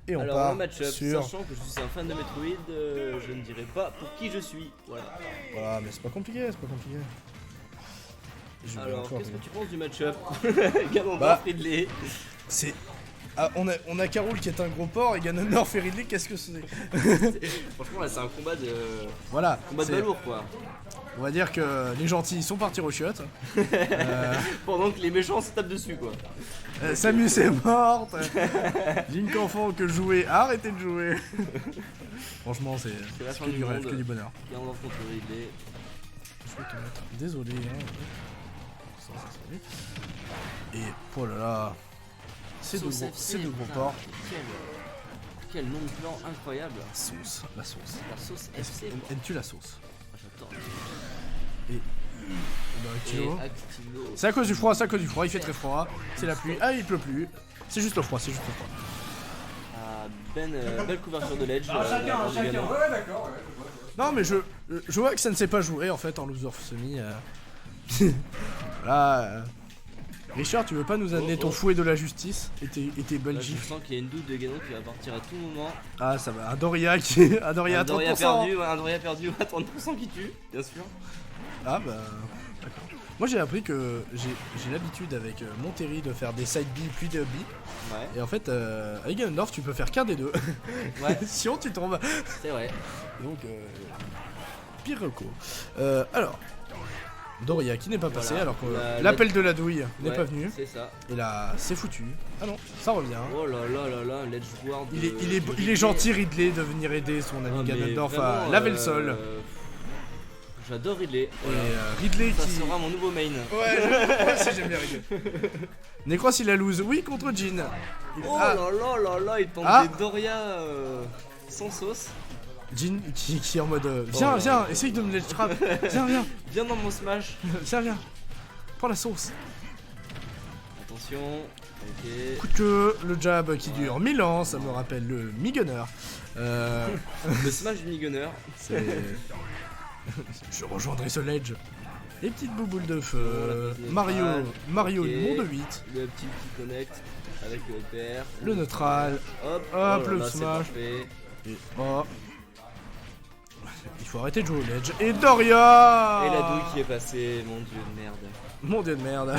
Et on Alors, part un match-up, sur... sachant que je suis un fan de Metroid, je ne dirai pas pour qui je suis. Voilà. Voilà, mais c'est pas compliqué, c'est pas compliqué. Je vais Alors, encore qu'est-ce que jouer. tu penses du match-up Ganondorf, Bah. Ridley. C'est... Ah, on a Carole qui est un gros porc et Ganondorf et Ridley, qu'est-ce que c'est? Franchement, là, c'est un combat de. Voilà, Combat de c'est- balourd, quoi. on va dire que les gentils sont partis aux chiottes. Pendant que les méchants se tapent dessus, quoi. Samus est morte. Link enfant que jouer, arrêtez de jouer. Franchement, c'est la c'est fin que du du rêve, monde. que du bonheur. Ganondorf contre Ridley. Je vais te mettre. Désolé. Hein. Ça, c'est et oh là là, c'est de Sauce gros, FC, c'est de gros putain, porc. Quel nom de plan incroyable. Sauce, la sauce. La sauce FC. Aimes-tu la sauce? Ah, j'adore. Et bah, Actilo. Et Actilo. C'est à cause du froid, c'est à cause du froid. Il fait très froid. C'est la pluie. Ah, il pleut plus. C'est juste le froid, c'est juste le froid. Ah, belle couverture de Ledge. Chacun, Ganon. ouais, d'accord, ouais. Non, mais je vois que ça ne sait pas jouer en fait en loser semi. Voilà. Richard, tu veux pas nous amener ton fouet de la justice et tes belles Là, je gifles? sens qu'il y a une doute de Ganon qui va partir à tout moment. Ah, ça va. Un Doria qui. Un Doria à Un Doria 30%. perdu, ouais, un Doria perdu à 30% qui tue, bien sûr. Ah, bah. D'accord. Moi, j'ai appris que j'ai l'habitude avec Monterrey de faire des side B puis des up B. Ouais, Et en fait, avec Ganondorf, tu peux faire qu'un des deux. ouais, Sinon, tu tombes. c'est vrai. Donc, pire reco. Alors, Doria qui n'est pas passé, Voilà. alors que La- l'appel de la douille n'est Ouais, pas venu. C'est ça. Et là, c'est foutu. Ah non, ça revient. Oh là là là là, Ledge Ward. Il est gentil, Ridley, de venir aider son ami Ah, mais Ganondorf à vraiment, laver le sol. J'adore Ridley. Et Voilà. Ridley Ça qui. sera mon nouveau main. Ouais, aussi j'aime bien Ridley. Necros il a lose, oui, contre Jin. Oh Ah, là là là là, il tente Ah. des Doria sans sauce. Jin qui est en mode viens, Oh. viens, essaye de me ledge trap. Viens, viens, Viens dans mon smash. viens. Prends la sauce. Attention. Ok. Coup de queue, le jab qui dure 1000 ans, ça me rappelle le Mi-Gunner. Le smash du Gunner. C'est. Je rejoindrai ce ledge. Les petites bouboules de feu. Oh, Mario ok. monde 8. Le petit connect avec le PR. Le neutral. Hop, Hop, oh là le là, c'est smash. parfait. Et oh. Il faut arrêter de jouer au ledge. Et Doria. Et la douille qui est passée, mon dieu de merde. Mon dieu de merde.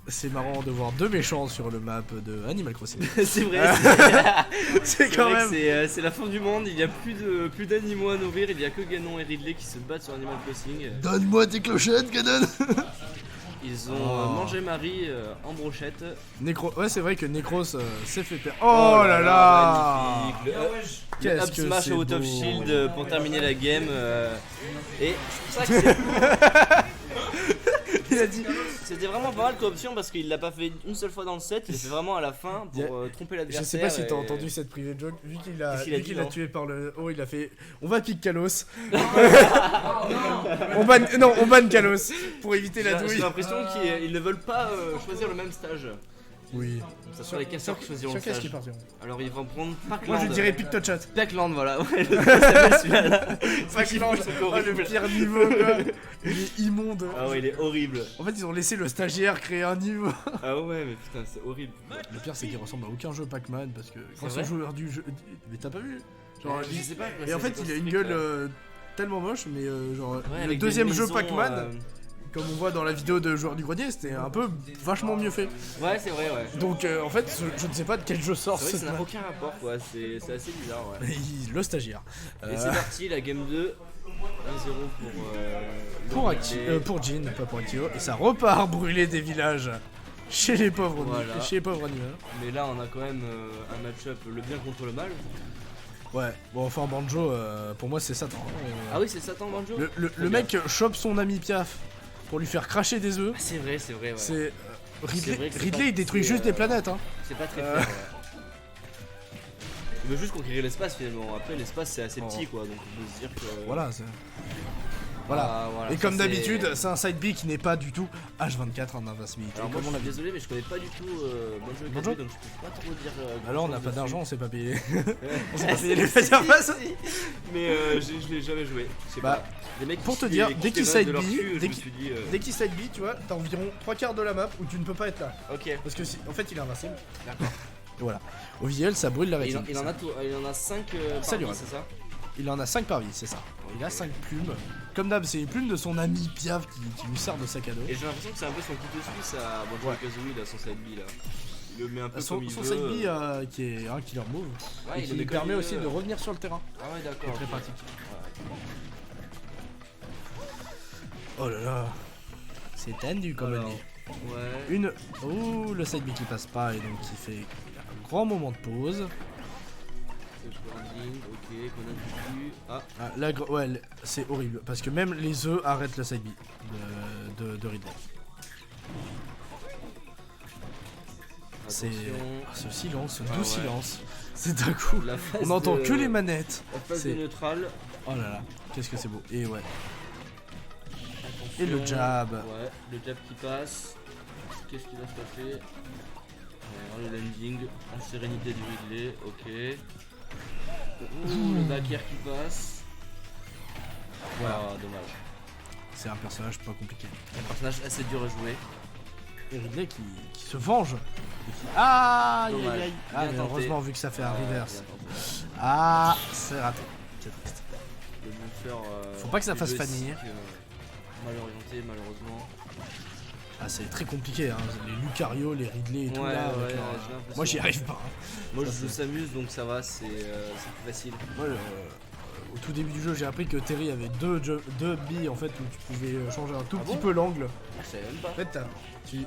C'est marrant de voir deux méchants sur le map de Animal Crossing. C'est vrai, C'est c'est quand vrai que même. c'est la fin du monde, il n'y a plus d'animaux à nourrir, il n'y a que Ganon et Ridley qui se battent sur Animal Crossing. Donne-moi tes clochettes, Ganon. Ils ont Oh. mangé Marie en brochette. Necro. Ouais, c'est vrai que Necros s'est fait perdre. Oh là là. magnifique. Le Qu'est-ce up que smash c'est out of beau. shield pour terminer la game. Et je trouve ça que Il a dit. c'était vraiment pas mal comme option parce qu'il l'a pas fait une seule fois dans le set, il l'a fait vraiment à la fin pour tromper Je l'adversaire. sais pas si t'as et- entendu cette private joke, vu qu'il a, Qu'est-ce qu'il a vu dit, qu'il a non tué par le. Oh, il a fait. On va pick Kalos. On banne Kalos pour éviter la J'ai douille. l'impression qu'ils ne veulent pas choisir le même stage. Oui. Ça sera les casseurs qui choisiront le Sur qu'est-ce qui stage. partiront? Alors ils vont prendre Parkland. Moi je dirais pick touch chat. Parkland, voilà. Ouais, ça s'appelle celui-là. Parkland, sont oh, le horribles. pire niveau quoi. Il est immonde. Ah ouais, il est horrible. En fait, ils ont laissé le stagiaire créer un niveau. Ah ouais, mais putain, c'est horrible. Le pire, c'est qu'il ressemble à aucun jeu Pac-Man parce que quand vrai ce joueur du jeu. Mais t'as pas vu? Genre, Je sais pas. et en fait, il a une gueule tellement moche, mais genre, Ouais, le avec deuxième des jeu maisons, Pac-Man, comme on voit dans la vidéo de joueur du grenier, c'était un peu vachement mieux fait. Ouais, c'est vrai, ouais. Donc en fait, je ne sais pas de quel jeu sort C'est vrai que ce ça n'a aucun rapport, quoi. C'est assez bizarre, ouais. Le stagiaire. Et c'est parti, la game 2. 1-0 pour. Pour Jin, pas pour Actio. Et ça repart brûler des villages chez les pauvres, Voilà. chez les pauvres animaux. Mais là, on a quand même un match-up le bien contre le mal. Ouais, bon, enfin, Banjo, pour moi, c'est Satan. Ah oui, c'est Satan Banjo. Le mec chope son ami Piaf pour lui faire cracher des œufs. Ah, c'est vrai, ouais. C'est. Ridley, vrai que c'est Ridley pas- il détruit c'est, juste des planètes, hein. C'est pas très clair, ouais. Il veut juste conquérir l'espace finalement. Après, l'espace c'est assez petit quoi, donc on peut se dire que. Voilà, c'est. Voilà. Ah, voilà, Et ça, comme c'est- d'habitude, c'est un side B qui n'est pas du tout H24 en invincibilité. Alors moi comme je on l'a suis vu. désolé mais je connais pas du tout Banjo et Banjo Kazooie donc je peux pas trop dire. Alors on grand-chose n'a pas dessus. d'argent, on s'est pas payé. On s'est pas payé les face à face. Mais je l'ai jamais joué. Je sais Bah, pas. Les mecs pour qui te se- dire, qui dès se qu'il dévastent side de leur B, cul, je dès me qu'il- suis dit. Dès qu'il side B, tu vois, t'as environ 3 quarts de la map où tu ne peux pas être là. Ok, Parce que en fait il est invincible. d'accord. Et voilà. Au visuel, ça brûle la rétine. Il en a 5 Ça par lui vie, reste. c'est ça? Il en a 5 par vie, c'est ça. Il a 5 plumes. Comme d'hab, c'est les plumes de son ami Piaf qui lui sert de sac à dos. Et j'ai l'impression que c'est un peu son couteau suisse à Banjo Kazooie, là, son side B là. Il le met un peu Son comme il side veut. B qui est un killer move. Ouais, Et il qui le met lui comme permet il aussi veut. de revenir sur le terrain. Ah ouais, d'accord. Très ok. pratique. Ouais. Oh là là. C'est tendu comme on Alors, dit. ouais. Une. Oh, le side B qui passe pas et donc il fait un grand moment de pause. Safeguarding, ok, qu'on a vu. Ah, Ah, la ouais, c'est horrible parce que même les œufs arrêtent le side B de Ridley. C'est attention. ce silence, ce Ah doux ouais. silence. C'est d'un coup. La phase On n'entend de- que les manettes. La phase C'est- de neutral. Oh là là, qu'est-ce que c'est beau. Et ouais. Attention. Et le jab. Ouais, le jab qui passe. Qu'est-ce qui va se passer? Le landing en sérénité du Ridley, ok. Ouh, le back air qui passe. Voilà. Ah, dommage. C'est un personnage pas compliqué. Un personnage assez dur à jouer. Et Ridley qui se venge. Et qui... Ah, aïe, aïe, Dommage. aïe. Bien Ah, mais tenté. heureusement, vu que ça fait un reverse. Bien tenté. Ah, c'est raté. C'est triste. Le buffer, Faut pas que ça du fasse jeu fanny. stick, mal orienté, malheureusement. Ah, c'est très compliqué, hein. Les Lucario, les Ridley et tout Ouais, là. avec ouais, leur- j'ai l'impression. Moi, j'y arrive pas. hein. Moi, Ça, je c'est- s'amuse donc ça va, c'est plus facile. Moi, au tout début du jeu, j'ai appris que Terry avait deux billes en fait où tu pouvais changer un tout Ah petit bon peu l'angle. Je savais même pas. En fait,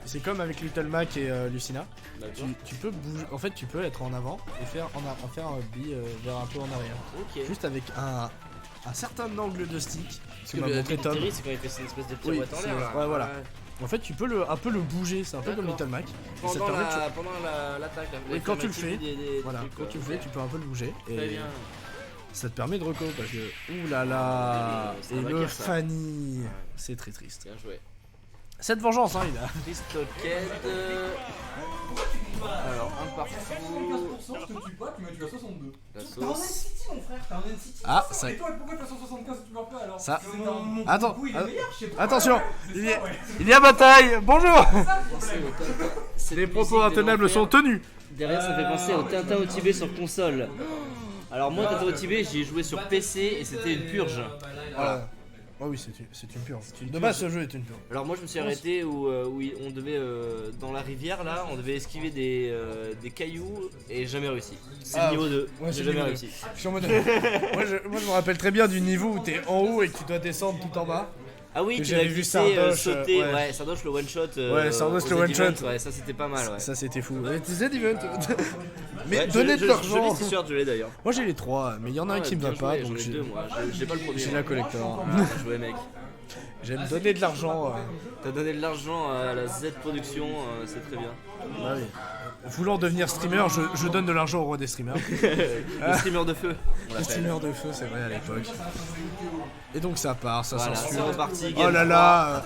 c'est comme avec Little Mac et Lucina. D'accord. Tu peux bouger, en fait, tu peux être en avant et faire un bill vers un peu en arrière. Ok. Juste avec un certain angle de stick. Parce Que que m'a le montré Tom. Terry, c'est quand il fait cette espèce de Oui, pirouette en c'est l'air. vrai. là. Ouais, voilà. En fait, tu peux un peu le bouger. C'est un peu comme D'accord. Little Mac. Et ça te Pendant permet de- l'attaque. là, Et quand tu le l'activité fais, des Voilà, trucs, quand tu le ok. fais, tu peux un peu le bouger. Très Et bien. ça te permet de reco parce que ouh là là. C'est Et un le backer, ça. Fanny, c'est très triste. Bien joué. Cette vengeance, hein, il a. Christocked. Alors, un partout. 15%, je te tue pas, tu m'as tué à 62. La T'as un sauce. City mon frère, t'as un City. Ah, ça- Et toi, pourquoi tu as 175 tu meurs pas alors Ça- C'est mon Attends, coup, il est meilleur, je sais pas. attention, Ouais, il c'est y ça, a- ouais. Il y a bataille. Bonjour. C'est ça le problème. Les propos intenables sont tenus. Derrière, ça fait penser au Tintin au Tibet sur console. Alors, moi, Tintin au Tibet, j'y ai joué sur PC et c'était une purge. Voilà. Oh oui, c'est une purge. De base, ce jeu est une purge. Alors moi je me suis arrêté où on devait dans la rivière là, on devait esquiver des cailloux et j'ai jamais réussi. C'est Ah, le niveau 2, ouais, c'est j'ai le jamais niveau réussi. Je suis en mode. moi, je me rappelle très bien du niveau où t'es en haut et que tu dois descendre tout en bas. Ah oui, Que tu j'avais l'as vu glissé, Sardoche, sauter, ouais. ouais, Sardoche le one shot. Ouais, Sardoche aux le one events, shot. Ouais, ça c'était pas mal, ouais. Ça, c'était fou. Et tu sais, Divent. Mais Ouais, donnez de Je l'argent. l'ai, c'est sûr, je l'ai d'ailleurs. Moi, j'ai les 3, mais il y en a un Ah, qui me bien va pas. joué, Donc j'en ai deux moi, j'ai pas le premier. j'ai la collector. Ah, bien joué mec. J'aime donner de l'argent. T'as donné de l'argent à la Z Production, c'est très bien. Ah oui. Voulant devenir streamer, je donne de l'argent au roi des streamers. Le streamer de feu, on Le l'appelle. streamer de feu, c'est vrai à l'époque. Et donc ça part, ça Voilà, s'ensuit. c'est reparti. Oh game là 3. là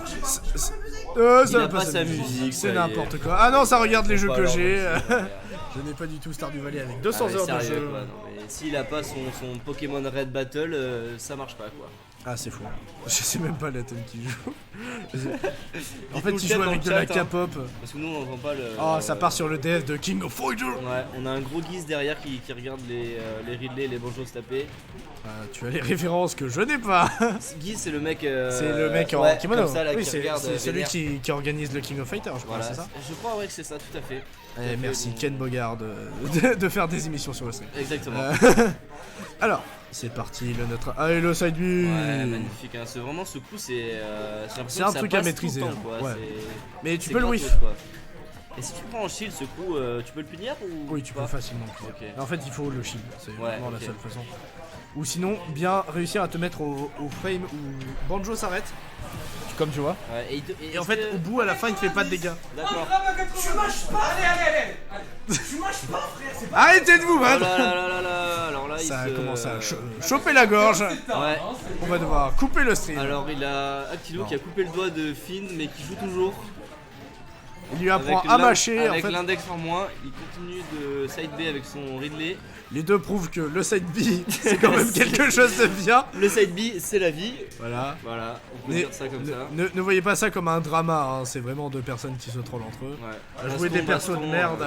Il ça a va pas sa musique, ça c'est y est. n'importe quoi. Ah non, ça regarde les jeux Pas que alors, j'ai. c'est- Je n'ai pas du tout Stardew Valley avec Ah 200 ouais, heures de sérieux, jeu. quoi, non, mais s'il a pas son Pokémon Red Battle, ça marche pas quoi. Ah, c'est fou. Je sais même pas la tonne qui joue. En fait, Dites-nous il le joue chat avec dans de le la chat, hein. K-pop. Parce que nous on entend pas le. Oh, ça part sur le dev de King of Fighter. Ouais, on a un gros guise derrière qui regarde les Ridley et les Banjo se taper. Tu as les références que je n'ai pas. Guise c'est le mec. C'est le mec en ouais, kimono. comme ça, là, Oui, qui c'est regarde, celui vénère. qui organise le King of Fighter, je crois, Voilà, c'est ça. je crois ouais que c'est ça, tout à fait. Eh, merci donc- Ken Bogard de faire des émissions sur le stream. Exactement. Alors, c'est parti, le neutre. Ah, et le side B. Ouais, magnifique. Hein. C'est vraiment ce coup, c'est. J'ai l'impression C'est un que ça truc à passe maîtriser, tout le temps, hein. quoi. Ouais. C'est- Mais tu c'est peux le gratos, whiff. quoi. Et si tu prends en shield ce coup, tu peux le punir ou Oui, tu peux pas facilement. Ok. Mais en fait, il faut le shield. C'est Ouais, vraiment la ok. seule façon. Ou sinon, bien réussir à te mettre au frame où Banjo s'arrête. Comme tu vois. Ouais, Et en fait, au bout, à la fin, il fait pas de dégâts. D'accord. Tu mâches pas. Allez. Tu mâches pas, frère. C'est pas. Arrêtez de vous Oh battre. là là là là là. Alors là, Ça a il se... commencé à choper la gorge. Ouais. On va devoir couper le stream. Alors il a Actilo Non. qui a coupé le doigt de Finn mais qui joue toujours. Il lui apprend Avec à mâcher. En Avec fait, l'index en moins, il continue de side B avec son Ridley. les deux prouvent que le side B, c'est quand même quelque chose de bien. Le side B, c'est la vie. Voilà. Voilà, on peut Mais dire ça comme ça. Ne voyez pas ça comme un drama, hein. C'est vraiment deux personnes qui se trollent entre eux. Ouais. Jouer des persos de merde.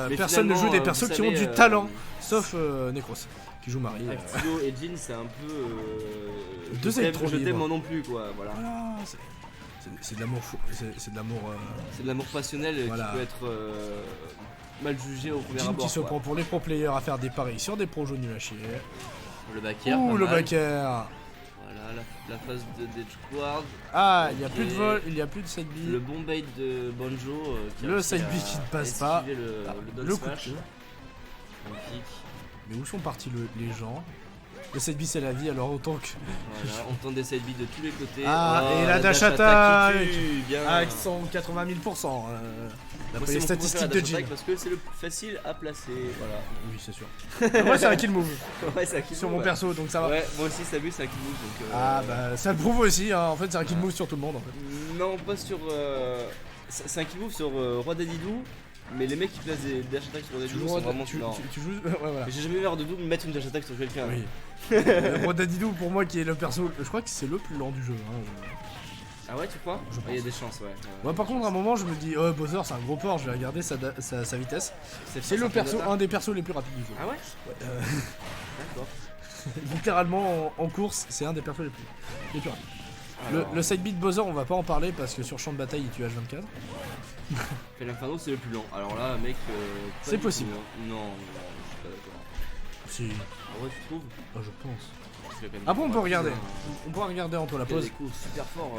Mais Personne ne finalement, joue des vous persos qui savez, ont du talent, sauf Necros, qui joue Marie. Actido et Jin, c'est un peu. Deux je t'aime- électrons je t'aime libres. moi non plus, quoi. Voilà. Voilà, c'est de l'amour fou, c'est de l'amour. C'est de l'amour passionnel Voilà. qui peut être mal jugé au premier Jin abord. qui se quoi. prend pour les pro players à faire des paris sur des projets nuls à chier. Le backer. Ouh, pas le mal. backer. Voilà, la phase de Edgeward. Ah, il y a Ok. plus de vol, il y a plus de side B. Le bon bait de Banjo. Qui a Le réussi side B à qui ne passe pas. esquiver Le, Ah, le down le coup de smash. pied. Magnifique. Mais où sont partis les gens? Le side B c'est la vie, alors autant que. Voilà, on tente des side B de tous les côtés. Ah, Oh, et la dash attack attack qui tue, bien. Avec 180 000%. Moi, D'après c'est les mon statistiques préféré, de dash Jin. attack, parce que c'est le plus facile à placer. Voilà. Oui, c'est sûr. Moi, c'est un kill move Ouais, c'est un kill sur move, mon ouais. perso, donc ça va. Ouais, moi aussi, Samus, c'est un kill move. Donc, Ah, bah, ça le prouve aussi, hein. En fait, c'est un kill move sur tout le monde en fait. Non, pas sur. C'est un kill move sur Roi Dadidou, mais les mecs qui placent des dash attack sur Roi Dadidou sont vraiment. tu, non. tu joues. Ouais, voilà. Mais j'ai jamais vu Roi Dadidou mettre une dash attack sur quelqu'un. Oui. Roi Dadidou, pour moi, qui est le perso. Je crois que c'est le plus lent du jeu. Hein. Ah ouais, tu crois? Je Il y a des chances, ouais. Ouais, par contre, à un moment, je me dis, oh, Bowser, c'est un gros porc, je vais regarder sa vitesse. C'est le perso, un des persos les plus rapides du jeu. Ah ouais? Ouais, D'accord. littéralement, en course, c'est un des persos les plus rapides. Le side beat Bowser, on va pas en parler parce que sur champ de bataille, il tue H24. Fait l'Inferno, c'est le plus lent. Alors là, mec. pas C'est du possible. tout, hein. Non, je suis pas d'accord. Si, Ah ouais, tu trouves? je pense. Parce qu'il y a quand même Après, on des peut regarder. coups, On pourra regarder entre la il y a pause. des coups super forts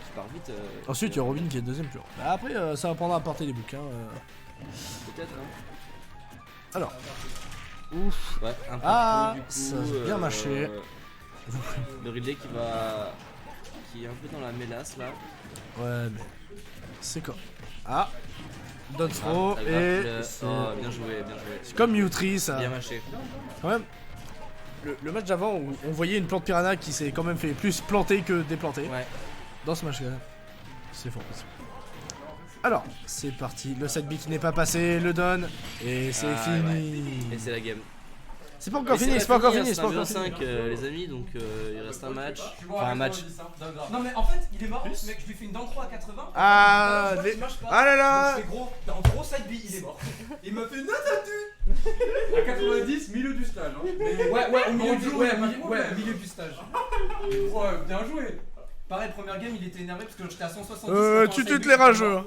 qui partent vite. Ensuite, il y a Robin qui est deuxième plus haut. Bah, après, ça va prendre à porter les bouquins. Peut-être, hein. Alors. Ouf. Ouais, un peu Ah, trop, du coup, ça a bien marché. Le Ridley qui va. Qui est un peu dans la mélasse là. Ouais, mais. C'est quoi? Ah. Down throw Ah, et. c'est- c'est- oh, bien joué, bien joué. C'est comme Mewtwo, ça. Bien mâché. Quand même. Le match d'avant, où on voyait une plante piranha qui s'est quand même fait plus planter que déplanter. Ouais. Dans ce match-là. C'est fort. Alors, c'est parti. Le side B qui n'est pas passé, le donne. Et c'est Ah, fini. Et c'est la game. C'est pas encore fini, c'est pas encore fini, c'est pas encore fini. 5 les amis, donc il reste un match. Tu vois, Enfin un arrête, match. on dit ça. Non mais en fait il est mort, mec, je lui fais une dent 3 à 80. Ah, Tu vois, les- il marche pas. ah là là. Donc je fais gros, en gros side B, il est mort. Il m'a fait non À 90, milieu du stage. Hein. Ouais, au milieu En du joue, ouais, y a pas de milieu, problème. ouais, milieu du stage. Ouais, bien joué. Pareil, première game, il était énervé parce que j'étais à 170. Tu tutes les rageux.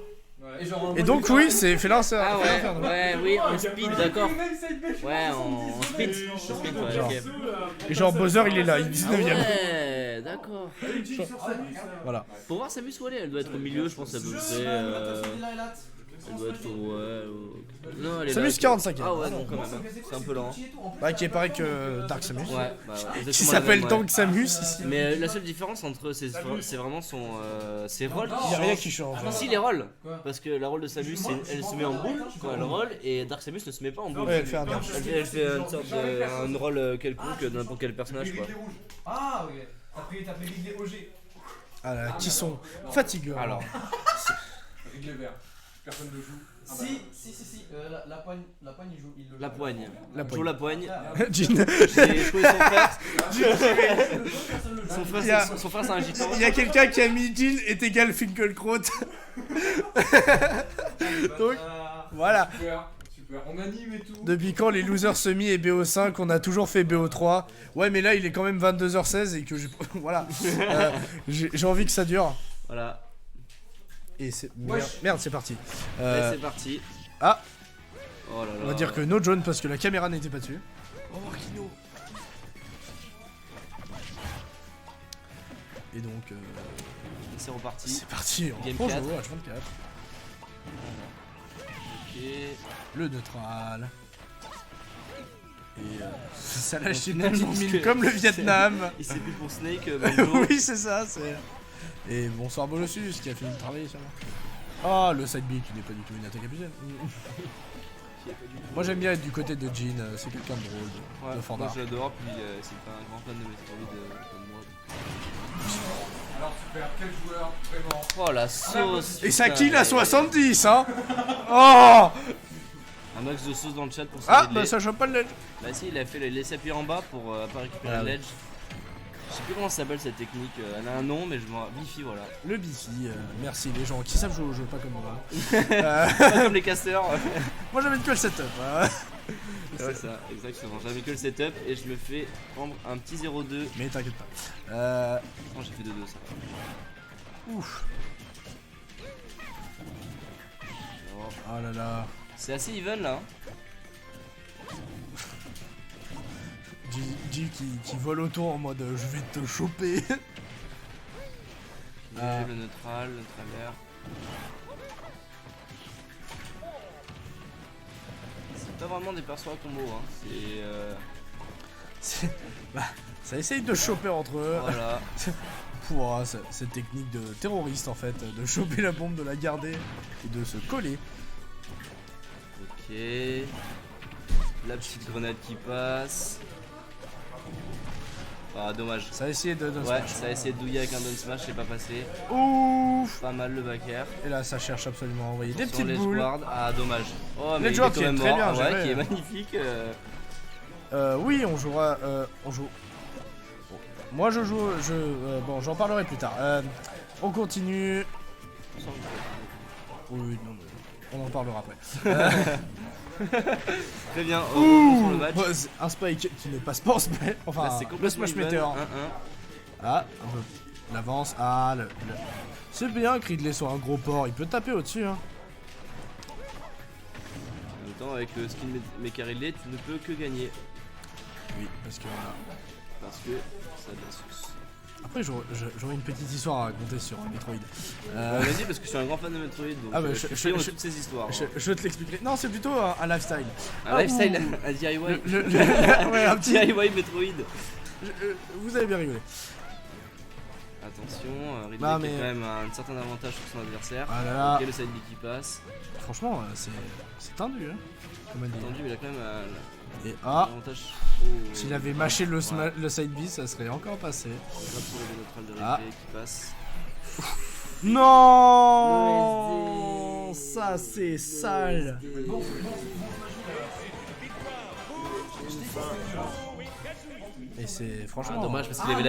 Et, genre, Et donc, oui, c'est Félin, ça. Ah ouais, oui, en speed, d'accord. Ouais, Ouais, en sprint. En sprint, ouais, Genre. ok. Et genre, Bowser, il est là, il est Ah 19ème. ouais, d'accord. Voilà. Faut voir Samus où elle est, elle doit être au milieu, je pense à peu près. Elle doit être au. Ouais, non, elle est Samus là. 45ème. Ah ouais, non, quand même. hein. C'est un peu lent. Bah, qui est pareil que Dark Samus. Ouais, bah, ouais, Qui exactement la s'appelle même, Tank ouais. Samus ici. Mais la seule différence entre eux, c'est vraiment ses rôles qui Il y a rien changent. qui change. Si, les rôles. Parce que la rôle de Samus, elle se met en boule quand elle roll, et Dark Samus ne se met pas en boule. Ouais, elle fait un dash. Elle fait une sorte de un rôle quelconque de n'importe quel personnage, quoi. Ah ok. T'as pris Ridley OG. Ah là, qui sont fatigants. Alors, Avec les verts. Personne ne joue. Ah bah, Si. La poigne, il joue. Il le joue. la poigne. La Joue la poigne. Jin. J'ai trouvé son frère. Personne le joue. Son Il y a- frère, son frère, c'est un gitan. Il y a quelqu'un qui a mis Jin est égal Finkelkraut. Donc, voilà. Super. On anime et tout. Depuis quand les losers semi et BO5, on a toujours fait BO3. Ouais, mais là, il est quand même 22h16 et que j'ai. Voilà. J'ai envie que ça dure. Voilà. Et c'est. Merde, c'est parti. Allez, c'est parti. Ah, Oh là là. on va dire que no jaune parce que la caméra n'était pas dessus. Oh, Kino. Et donc, C'est reparti. c'est parti. On Game reprend 4. jouer à H24. Ok. Le neutral. Et ça lâche une Finalement, petite mine parce que- comme le Vietnam. Il s'est plus pour Snake, Banjo. Oui, c'est ça, c'est. Et bonsoir Bolossus qui a fini de travailler sur moi. Ah, le side B qui n'est pas du tout une attaque abusée. Moi j'aime bien être du côté de Jin, c'est quelqu'un de drôle, de Moi fandard. je l'adore, puis c'est pas un grand fan de Metroid comme moi. Alors super, quel joueur, vraiment. Oh la sauce. Et ça putain, kill à mais- 70, hein. Oh. Un max de sauce dans le chat pour Ah, sauver bah le ça chope pas le ledge. Bah si, il a fait le laisser appuyer en bas pour pas récupérer Ah le oui. ledge. Je sais plus comment ça s'appelle cette technique, elle a un nom mais je m'en... Bifi voilà. Le Bifi, merci les gens qui savent jouer au jeu, pas comme moi. Pas comme les casters. Moi j'avais que le setup. Hein. C'est ça, exactement. J'avais que le setup et je me fais prendre un petit 0-2. Mais t'inquiète pas. Non, j'ai fait 2-2 ça. Ouf. Oh. Oh là là. C'est assez even là. Hein. G qui vole autour en mode je vais te choper. Ah. Le neutral, le travers. C'est pas vraiment des persos à combo, hein. Bah, ça essaye de choper entre eux. Voilà. Pouah, cette technique de terroriste en fait, de choper la bombe, de la garder et de se coller. Ok. La petite grenade qui passe. Ah dommage. Ça a essayé de Ouais, smash. ça a essayé de douiller avec un down smash, c'est pas passé. Ouf. Pas mal le back air. Et là ça cherche absolument à envoyer des Attention, petites ledge boules. guard. Ah dommage. Oh mais Ledge il est guard quand qui est même très mort. bien Ouais, géré. qui est magnifique. Oui, on jouera. On joue. Moi je joue. Bon, j'en parlerai plus tard. On continue. Oui, non, on en parlera après. Très bien. Sur le match. Bah, c'est un spike qui n'est pas sport spell. Enfin, Là, c'est le complètement smash even, meteor. 1-1. Ah, un peu. L'avance. Ah, c'est bien que Ridley soit un gros porc. Il peut taper au-dessus. Hein. En même temps, avec le skin Mecha Ridley, tu ne peux que gagner. Oui, parce que voilà. Parce que ça a de la sauce. Après, j'aurais une petite histoire à raconter sur Metroid. Vas-y, parce que je suis un grand fan de Metroid, donc Ah bah, je suis friand de toutes ces histoires. Je te l'expliquerai. Non, c'est plutôt un lifestyle. Un lifestyle, ouh. un DIY. Ouais, un petit. DIY Metroid. Vous avez bien rigolé. Attention, Ridley Bah, qui a mais- quand même un certain avantage sur son adversaire. Ah là là. Ok, le side B qui passe. Franchement, c'est tendu, hein. Comme elle dit. Attendu, mais il a quand même Et un ah, avantage. s'il avait mâché le, Ouais. le side B, ça serait encore passé. Grave sur le neutral de Ah. Ridley qui passe. Non, ça c'est sale. Et c'est franchement Ah, dommage parce qu'il avait la